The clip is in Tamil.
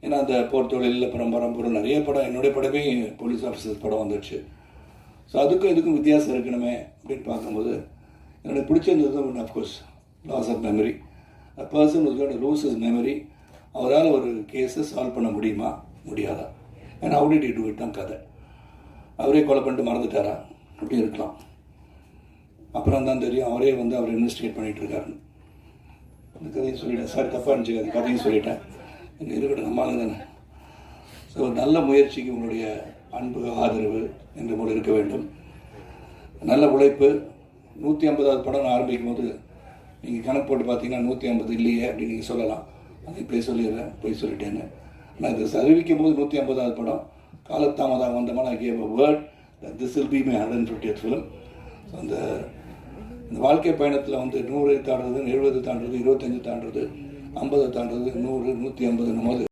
ஏன்னா அந்த போர் தொழிலில் அப்புறம் பரம்பூர் நிறைய படம், என்னுடைய படமே போலீஸ் ஆஃபீஸர்ஸ் படம் வந்துடுச்சு. ஸோ அதுக்கும் இதுக்கும் வித்தியாசம் இருக்கணுமே அப்படின்னு பார்க்கும்போது எனக்கு பிடிச்சிருந்தது of course loss of memory. A person was going to lose his memory. அவரால் ஒரு கேஸை சால்வ் பண்ண முடியுமா முடியாதா? ஏன்னா how did he do it தான் கதை. அவரே கொலை பண்ணிட்டு மறந்துட்டாரா? அப்படி இருக்கலாம். அப்புறம் தான் தெரியும் அவரே அவர் இன்வெஸ்டிகேட் பண்ணிகிட்டு இருக்காருன்னு. அந்த கதையும் சொல்லிட்டேன் சார், தப்பாக இருந்துச்சு, அது கதையும் சொல்லிட்டேன். எனக்கு இருக்கட்டும், நம்மளும் தானே. ஸோ நல்ல முயற்சிக்கு உங்களுடைய அன்பு ஆதரவு என்று போல இருக்க வேண்டும். நல்ல உழைப்பு. 150வது படம் நான் ஆரம்பிக்கும் போது நீங்கள் கணக்கு போட்டு பார்த்தீங்கன்னா 150 இல்லையே அப்படின்னு நீங்கள் சொல்லலாம். அதை போய் சொல்லிடுறேன், போய் சொல்லிட்டேன்னு. நான் இதை அறிவிக்கும் போது 150வது படம் காலத்தாமதாக வந்தமான I gave a word that this will be my 150th film. So அந்த வாழ்க்கை பயணத்தில் 100 தாண்டுறது, 70 தாண்டுறது, 25 தாண்டுறது, 50 தாண்டுறது, 100, 150 போது